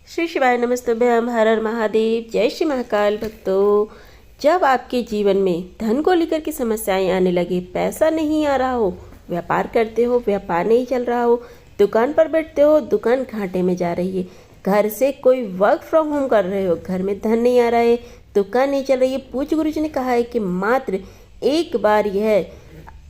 श्री शिवाय नमस्तुभ्यम। हर हर महादेव। जय श्री महाकाल। भक्तों, जब आपके जीवन में धन को लेकर की समस्याएं आने लगे, पैसा नहीं आ रहा हो, व्यापार करते हो व्यापार नहीं चल रहा हो, दुकान पर बैठते हो दुकान घाटे में जा रही है, घर से कोई वर्क फ्रॉम होम कर रहे हो, घर में धन नहीं आ रहा है, दुकान नहीं चल रही है, पूज्य गुरु जी ने कहा है कि मात्र एक बार यह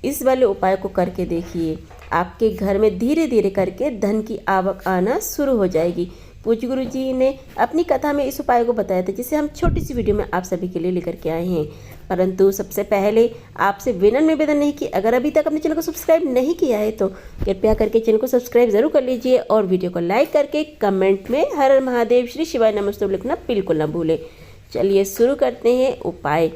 इस वाले उपाय को करके देखिए। आपके घर में धीरे धीरे करके धन की आवक आना शुरू हो जाएगी। पूज्य गुरु जी ने अपनी कथा में इस उपाय को बताया था, जिसे हम छोटी सी वीडियो में आप सभी के लिए लेकर के आए हैं। परंतु सबसे पहले आपसे विनम्र निवेदन नहीं कि अगर अभी तक अपने चैनल को सब्सक्राइब नहीं किया है तो कृपया करके चैनल को सब्सक्राइब जरूर कर लीजिए और वीडियो को लाइक करके कमेंट में हर हर महादेव श्री शिवाय नमस्तुभ्यम लिखना बिल्कुल ना भूलें। चलिए शुरू करते हैं। उपाय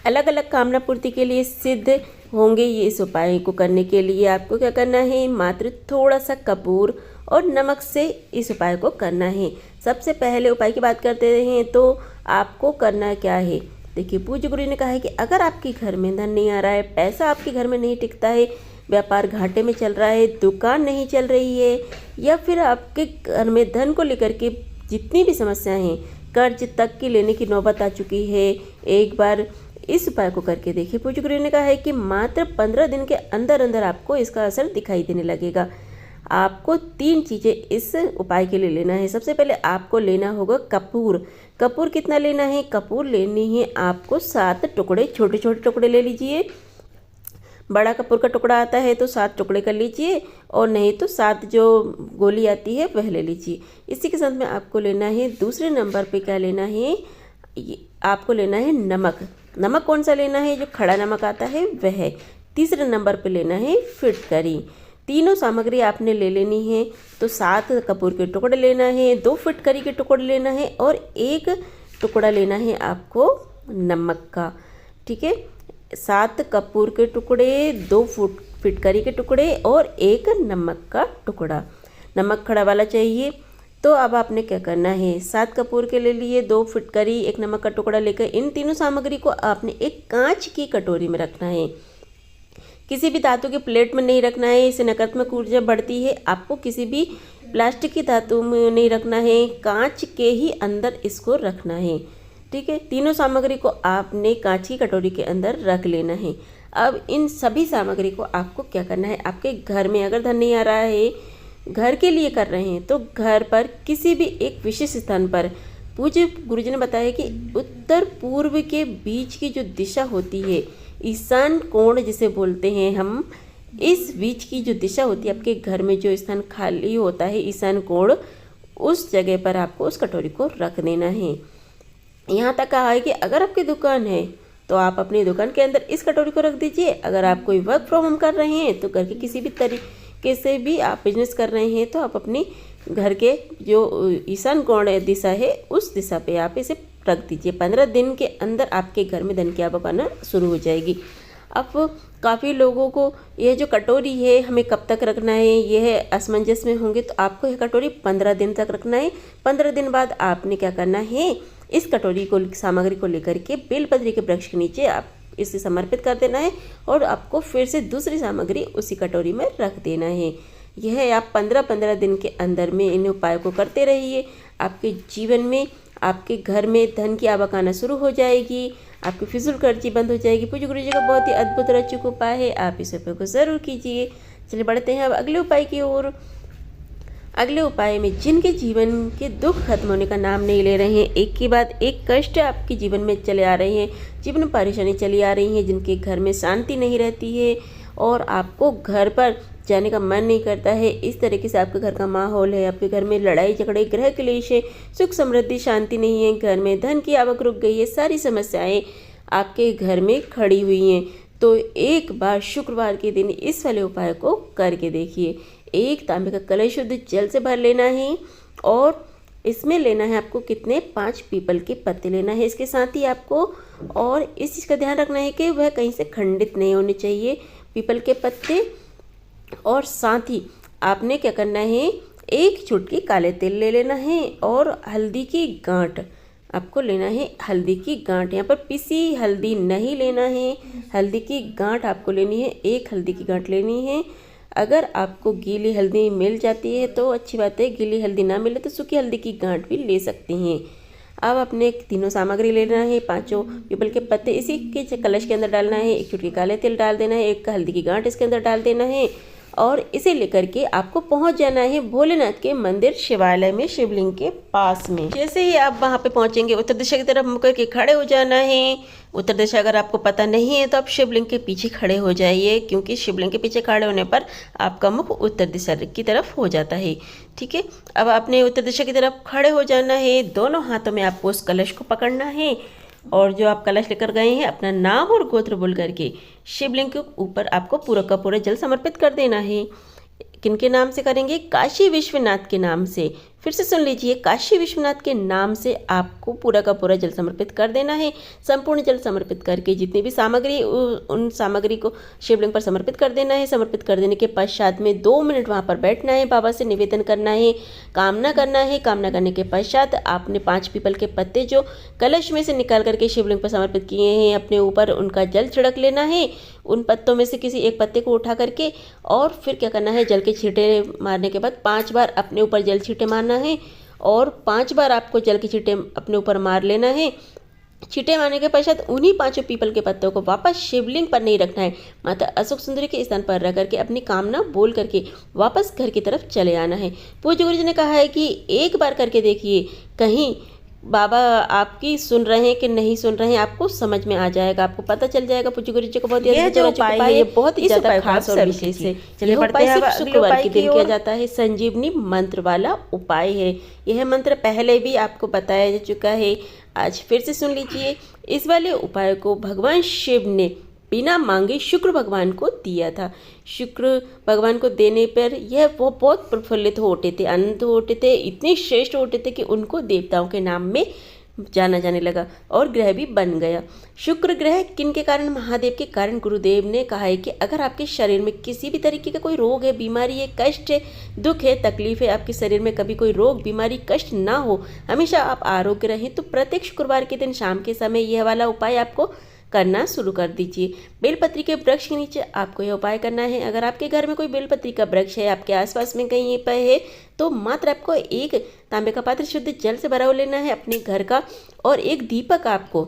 अलग अलग कामना पूर्ति के लिए सिद्ध होंगे। ये इस उपाय को करने के लिए आपको क्या करना है, मात्र थोड़ा सा कपूर और नमक से इस उपाय को करना है। सबसे पहले उपाय की बात करते हैं तो आपको करना क्या है। देखिए, पूज्य गुरु ने कहा है कि अगर आपके घर में धन नहीं आ रहा है, पैसा आपके घर में नहीं टिकता है, व्यापार घाटे में चल रहा है, दुकान नहीं चल रही है, या फिर आपके घर में धन को लेकर के जितनी भी समस्याएं हैं, कर्ज तक की लेने की नौबत आ चुकी है, एक बार इस उपाय को करके देखिए। पूज्य गुरु ने कहा है कि मात्र 15 दिन के अंदर अंदर आपको इसका असर दिखाई देने लगेगा। आपको 3 चीज़ें इस उपाय के लिए लेना है। सबसे पहले आपको लेना होगा कपूर। कपूर कितना लेना है? कपूर लेनी है आपको 7 टुकड़े, छोटे छोटे टुकड़े ले लीजिए। बड़ा कपूर का टुकड़ा आता है तो 7 टुकड़े कर लीजिए, और नहीं तो 7 जो गोली आती है वह ले लीजिए। इसी के साथ में आपको लेना है दूसरे नंबर पे क्या लेना है, आपको लेना है नमक। नमक कौन सा लेना है? जो खड़ा नमक आता है वह। तीसरे नंबर पे लेना है फिटकरी। तीनों सामग्री आपने ले लेनी है। तो 7 कपूर के टुकड़े लेना है, 2 फिटकरी के टुकड़े लेना है और 1 टुकड़ा लेना है आपको नमक का। ठीक है, 7 कपूर के टुकड़े, 2 फिटकरी के टुकड़े और 1 नमक का टुकड़ा। नमक खड़ा वाला चाहिए। तो अब आपने क्या करना है, 7 कपूर के ले लिए, 2 फिटकरी, 1 नमक का टुकड़ा लेकर इन तीनों सामग्री को आपने एक कांच की कटोरी में रखना है। किसी भी धातु के प्लेट में नहीं रखना है, इससे नकारात्मक ऊर्जा बढ़ती है। आपको किसी भी प्लास्टिक की धातु में नहीं रखना है, कांच के ही अंदर इसको रखना है। ठीक है, तीनों सामग्री को आपने कांच की कटोरी के अंदर रख लेना है। अब इन सभी सामग्री को आपको क्या करना है, आपके घर में अगर धन नहीं आ रहा है, घर के लिए कर रहे हैं, तो घर पर किसी भी एक विशेष स्थान पर, पूज्य गुरुजी ने बताया कि उत्तर पूर्व के बीच की जो दिशा होती है, ईशान कोण जिसे बोलते हैं हम, इस बीच की जो दिशा होती है, आपके घर में जो स्थान खाली होता है ईशान कोण, उस जगह पर आपको उस कटोरी को रख देना है। यहाँ तक कहा है कि अगर आपकी दुकान है तो आप अपनी दुकान के अंदर इस कटोरी को रख दीजिए। अगर आप कोई वर्क फ्रॉम होम कर रहे हैं तो घर के किसी भी तरीके से भी आप बिजनेस कर रहे हैं तो आप अपनी घर के जो ईशान कोण दिशा है उस दिशा पे आप इसे रख दीजिए। 15 दिन के अंदर आपके घर में धन की आवक आना शुरू हो जाएगी। अब काफ़ी लोगों को यह जो कटोरी है हमें कब तक रखना है, यह असमंजस में होंगे, तो आपको यह कटोरी 15 दिन तक रखना है। 15 दिन बाद आपने क्या करना है, इस कटोरी को, सामग्री को लेकर के बेलपत्री के वृक्ष के नीचे आप इसे समर्पित कर देना है और आपको फिर से दूसरी सामग्री उसी कटोरी में रख देना है। यह आप 15-15 दिन के अंदर में इन उपायों को करते रहिए। आपके जीवन में, आपके घर में धन की आवक आना शुरू हो जाएगी, आपकी फिजूल खर्ची बंद हो जाएगी। पूज्य गुरु जी का बहुत ही अद्भुत रचक उपाय है, आप इस उपाय को ज़रूर कीजिए। चलिए बढ़ते हैं अब अगले उपाय की ओर। अगले उपाय में जिनके जीवन के दुख खत्म होने का नाम नहीं ले रहे हैं, एक के बाद एक कष्ट आपके जीवन में चले आ रहे हैं, जीवन में परेशानी चली आ रही है, जिनके घर में शांति नहीं रहती है और आपको घर पर जाने का मन नहीं करता है, इस तरीके से आपके घर का माहौल है, आपके घर में लड़ाई झगड़े, ग्रह क्लेश है, सुख समृद्धि शांति नहीं है, घर में धन की आवक रुक गई है, सारी समस्याएं आपके घर में खड़ी हुई हैं, तो एक बार शुक्रवार के दिन इस वाले उपाय को करके देखिए। 1 तांबे का कलश शुद्ध जल से भर लेना है और इसमें लेना है आपको कितने, 5 पीपल के पत्ते लेना है। इसके साथ ही आपको और इस चीज़ का ध्यान रखना है कि वह कहीं से खंडित नहीं होने चाहिए, पीपल के पत्ते। और साथ ही आपने क्या करना है, 1 चुटकी काले तिल ले लेना है और हल्दी की गांठ आपको लेना है। हल्दी की गांठ, यहाँ पर पिसी हल्दी नहीं लेना है, हल्दी की गांठ आपको लेनी है। 1 हल्दी की गांठ लेनी है अगर आपको गीली हल्दी मिल जाती है तो अच्छी बात है, गीली हल्दी ना मिले तो सूखी हल्दी की गांठ भी ले सकते हैं। अब अपने तीनों सामग्री लेना है, 5 पीपल के पत्ते इसी के कलश के अंदर डालना है, 1 चुटकी काले तिल डाल देना है, 1 हल्दी की गांठ इसके अंदर डाल देना है और इसे लेकर के आपको पहुंच जाना है भोलेनाथ के मंदिर शिवालय में, शिवलिंग के पास में। जैसे ही आप वहां पे पहुंचेंगे उत्तर दिशा की तरफ मुड़ करके खड़े हो जाना है। उत्तर दिशा अगर आपको पता नहीं है तो आप शिवलिंग के पीछे खड़े हो जाइए, क्योंकि शिवलिंग के पीछे खड़े होने पर आपका मुख उत्तर दिशा की तरफ हो जाता है। ठीक है, अब आपने उत्तर दिशा की तरफ खड़े हो जाना है। दोनों हाथों में आपको उस कलश को पकड़ना है और जो आप कलश लेकर गए हैं अपना नाम और गोत्र बोल करके शिवलिंग के ऊपर आपको पूरा का पूरा जल समर्पित कर देना है। किनके नाम से करेंगे? काशी विश्वनाथ के नाम से। फिर से सुन लीजिए, काशी विश्वनाथ के नाम से आपको पूरा का पूरा जल समर्पित कर देना है। संपूर्ण जल समर्पित करके जितनी भी सामग्री उन सामग्री को शिवलिंग पर समर्पित कर देना है। समर्पित कर देने के पश्चात में 2 मिनट वहाँ पर बैठना है, बाबा से निवेदन करना है, कामना करना है। कामना करने के पश्चात आपने 5 पीपल के पत्ते जो कलश में से निकाल करके शिवलिंग पर समर्पित किए हैं अपने ऊपर उनका जल छिड़क लेना है। उन पत्तों में से किसी एक पत्ते को उठा करके और फिर क्या करना है, जल के छींटे मारने के बाद 5 बार अपने ऊपर जल छींटे मारना है और 5 बार आपको जल के छींटे अपने ऊपर मार लेना है। छींटे मारने के पश्चात उन्हीं 5 पीपल के पत्तों को वापस शिवलिंग पर नहीं रखना है, माता अशोक सुंदरी के स्थान पर रख करके अपनी कामना बोल करके वापस घर की तरफ चले आना है। पूज्य गुरु जी ने कहा है कि एक बार करके देखिए, कहीं बाबा आपकी सुन रहे हैं कि नहीं सुन रहे हैं, आपको समझ में आ जाएगा, आपको पता चल जाएगा। पूज्य गुरु जी को बहुत जो उपाय है ये बहुत ही ज्यादा खास और विशेष है। चलिए बढ़ते हैं, शुक्रवार के दिन किया जाता है। संजीवनी मंत्र वाला उपाय है। यह मंत्र पहले भी आपको बताया जा चुका है, आज फिर से सुन लीजिए। इस वाले उपाय को भगवान शिव ने बिना मांगे शुक्र भगवान को दिया था। शुक्र भगवान को देने पर वो बहुत प्रफुल्लित होते थे, आनंद होते थे, इतने श्रेष्ठ होते थे कि उनको देवताओं के नाम में जाना जाने लगा और ग्रह भी बन गया। शुक्र ग्रह किन के कारण? महादेव के कारण। गुरुदेव ने कहा है कि अगर आपके शरीर में किसी भी तरीके का कोई रोग है, बीमारी है, कष्ट है, दुख है, तकलीफ है, आपके शरीर में कभी कोई रोग बीमारी कष्ट ना हो, हमेशा आप आरोग्य रहें, तो प्रत्येक शुक्रवार के दिन शाम के समय यह वाला उपाय आपको करना शुरू कर दीजिए। बेलपत्री के वृक्ष के नीचे आपको यह उपाय करना है। अगर आपके घर में कोई बेलपत्री का वृक्ष है, आपके आसपास में कहीं पर है, तो मात्र आपको 1 तांबे का पात्र शुद्ध जल से भरा हुआ लेना है अपने घर का और 1 दीपक, आपको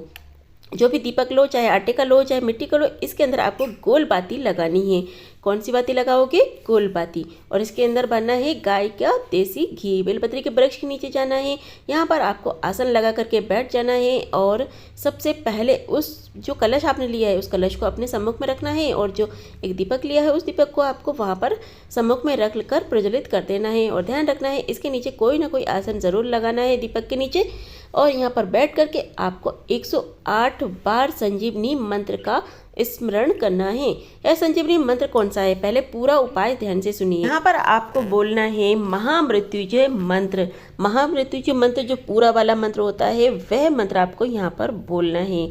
जो भी दीपक लो, चाहे आटे का लो, चाहे मिट्टी का लो, इसके अंदर आपको गोल बाती लगानी है। कौन सी बाती लगाओगे? गोल बाती। और इसके अंदर भरना है गाय का देसी घी। बेलपत्री के वृक्ष के नीचे जाना है, यहाँ पर आपको आसन लगा करके बैठ जाना है और सबसे पहले उस जो कलश आपने लिया है उस कलश को अपने सम्मुख में रखना है और जो एक दीपक लिया है उस दीपक को आपको वहाँ पर सम्मुख में रख कर प्रज्वलित कर देना है। और ध्यान रखना है इसके नीचे कोई ना कोई आसन ज़रूर लगाना है दीपक के नीचे, और यहाँ पर बैठ करके आपको 108 बार संजीवनी मंत्र का स्मरण करना है। यह संजीवनी मंत्र कौन सा है? पहले पूरा उपाय ध्यान से सुनिए। यहाँ पर आपको बोलना है महामृत्युंजय मंत्र। महामृत्युंजय मंत्र जो पूरा वाला मंत्र होता है वह मंत्र आपको यहाँ पर बोलना है।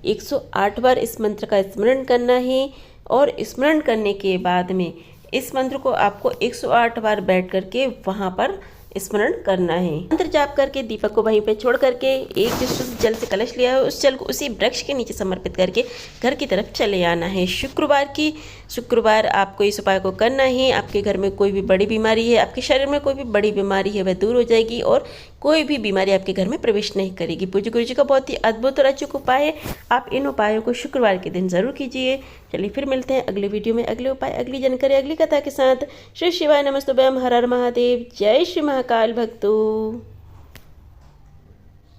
108 बार इस मंत्र का स्मरण करना है और स्मरण करने के बाद में इस मंत्र को आपको 108 बार बैठ करके वहाँ पर स्मरण करना है। मंत्र जाप करके दीपक को वहीं पे छोड़ करके एक जिस जल से कलश लिया है उस जल को उसी वृक्ष के नीचे समर्पित करके घर की तरफ चले आना है। शुक्रवार आपको इस उपाय को करना है। आपके घर में कोई भी बड़ी बीमारी है, आपके शरीर में कोई भी बड़ी बीमारी है, वह दूर हो जाएगी और कोई भी बीमारी आपके घर में प्रवेश नहीं करेगी। पूज्य गुरु जी का बहुत ही अद्भुत और अचूक उपाय है। आप इन उपायों को शुक्रवार के दिन जरूर कीजिए। चलिए फिर मिलते हैं अगले वीडियो में, अगले उपाय, अगली जानकारी, अगली कथा के साथ। श्री शिवाय नमस्तुभ्यम। हर हर महादेव। जय श्री महाकाल भक्तों।